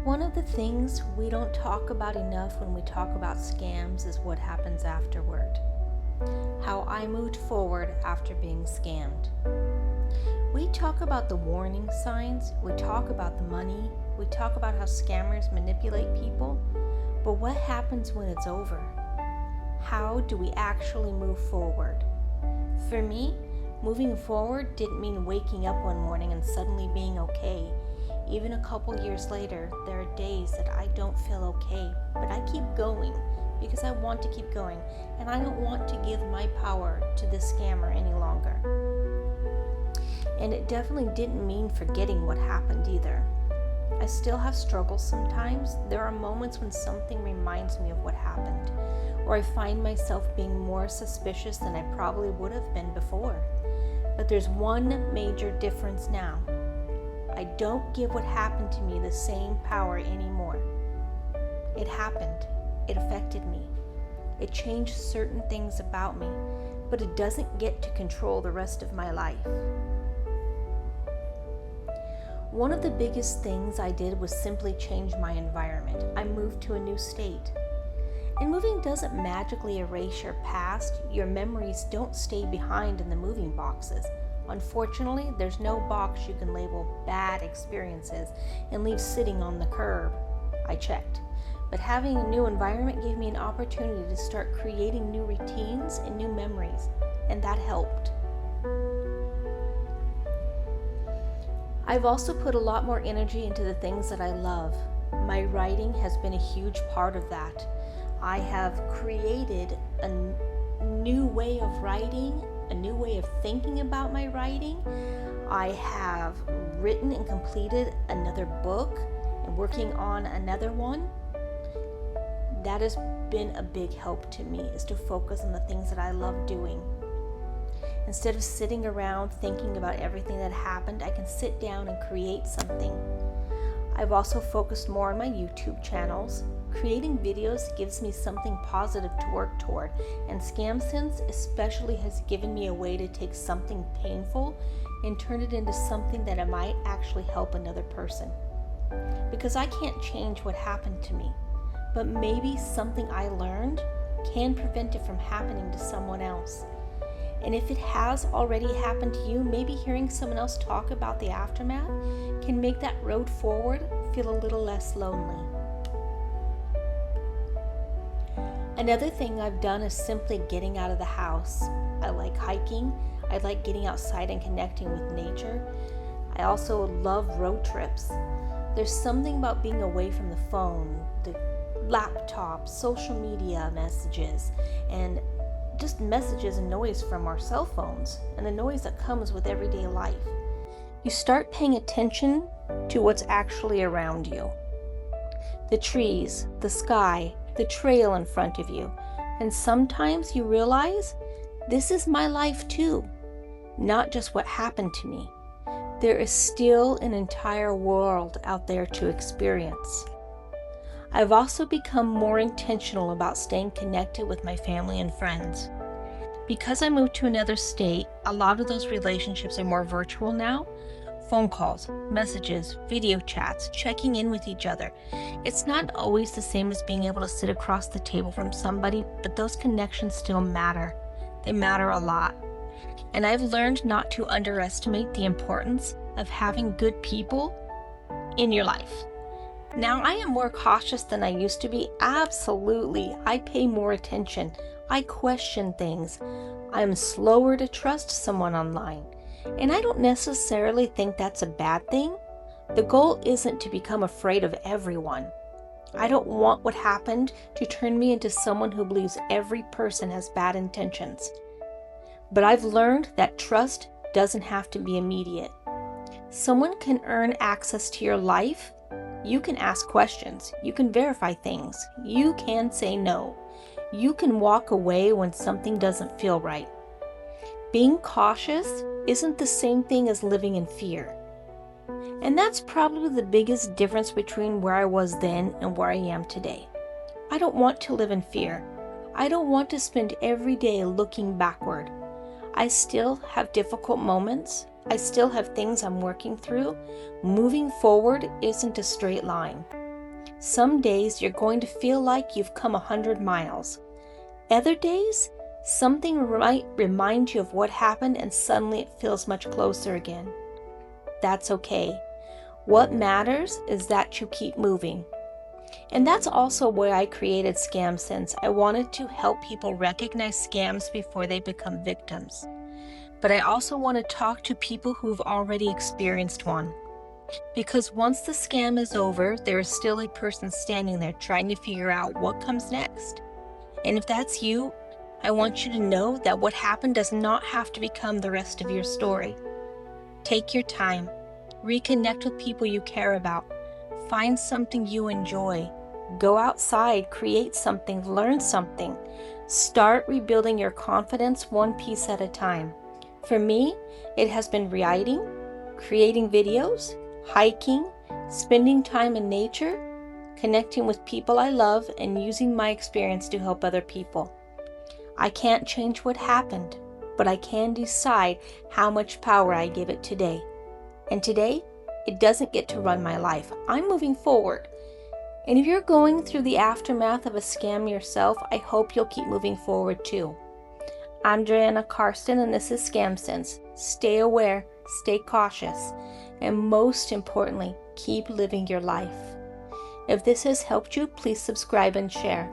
One of the things we don't talk about enough when we talk about scams is what happens afterward. How I moved forward after being scammed. We talk about the warning signs, we talk about the money, we talk about how scammers manipulate people, but what happens when it's over? How do we actually move forward? For me, moving forward didn't mean waking up one morning and suddenly being okay. Even a couple years later, there are days that I don't feel okay, but I keep going because I want to keep going, and I don't want to give my power to this scammer any longer. And it definitely didn't mean forgetting what happened either. I still have struggles sometimes. There are moments when something reminds me of what happened, or I find myself being more suspicious than I probably would have been before. But there's one major difference now. I don't give what happened to me the same power anymore. It happened. It affected me. It changed certain things about me, but it doesn't get to control the rest of my life. One of the biggest things I did was simply change my environment. I moved to a new state. And moving doesn't magically erase your past. Your memories don't stay behind in the moving boxes. Unfortunately, there's no box you can label bad experiences and leave sitting on the curb. I checked. But having a new environment gave me an opportunity to start creating new routines and new memories, and that helped. I've also put a lot more energy into the things that I love. My writing has been a huge part of that. I have created a new way of writing, a new way of thinking about my writing. I have written and completed another book and working on another one. That has been a big help to me, is to focus on the things that I love doing. Instead of sitting around thinking about everything that happened, I can sit down and create something. I've also focused more on my YouTube channels. Creating videos gives me something positive to work toward, and ScamSense especially has given me a way to take something painful and turn it into something that it might actually help another person. Because I can't change what happened to me, but maybe something I learned can prevent it from happening to someone else. And if it has already happened to you, maybe hearing someone else talk about the aftermath can make that road forward feel a little less lonely. Another thing I've done is simply getting out of the house. I like hiking. I like getting outside and connecting with nature. I also love road trips. There's something about being away from the phone, the laptop, social media messages, and just messages and noise from our cell phones and the noise that comes with everyday life. You start paying attention to what's actually around you. The trees, the sky, the trail in front of you. And sometimes you realize this is my life too, not just what happened to me. There is still an entire world out there to experience. I've also become more intentional about staying connected with my family and friends. Because I moved to another state, a lot of those relationships are more virtual now. Phone calls, messages, video chats, checking in with each other. It's not always the same as being able to sit across the table from somebody, but those connections still matter. They matter a lot. And I've learned not to underestimate the importance of having good people in your life. Now, I am more cautious than I used to be. Absolutely. I pay more attention. I question things. I'm slower to trust someone online. And I don't necessarily think that's a bad thing. The goal isn't to become afraid of everyone. I don't want what happened to turn me into someone who believes every person has bad intentions. But I've learned that trust doesn't have to be immediate. Someone can earn access to your life. You can ask questions. You can verify things. You can say no. You can walk away when something doesn't feel right. Being cautious isn't the same thing as living in fear. And that's probably the biggest difference between where I was then and where I am today. I don't want to live in fear. I don't want to spend every day looking backward. I still have difficult moments. I still have things I'm working through. Moving forward isn't a straight line. Some days you're going to feel like you've come 100 miles. Other days, something might remind you of what happened and suddenly it feels much closer again. That's okay. What matters is that you keep moving. And that's also why I created ScamSense. I wanted to help people recognize scams before they become victims. But I also want to talk to people who've already experienced one. Because once the scam is over, there is still a person standing there trying to figure out what comes next. And if that's you, I want you to know that what happened does not have to become the rest of your story. Take your time. Reconnect with people you care about. Find something you enjoy. Go outside, create something, learn something. Start rebuilding your confidence one piece at a time. For me, it has been writing, creating videos, hiking, spending time in nature, connecting with people I love, and using my experience to help other people. I can't change what happened, but I can decide how much power I give it today. And today, it doesn't get to run my life. I'm moving forward. And if you're going through the aftermath of a scam yourself, I hope you'll keep moving forward too. I'm Joanna Karsten, and this is ScamSense. Stay aware, stay cautious, and most importantly, keep living your life. If this has helped you, please subscribe and share.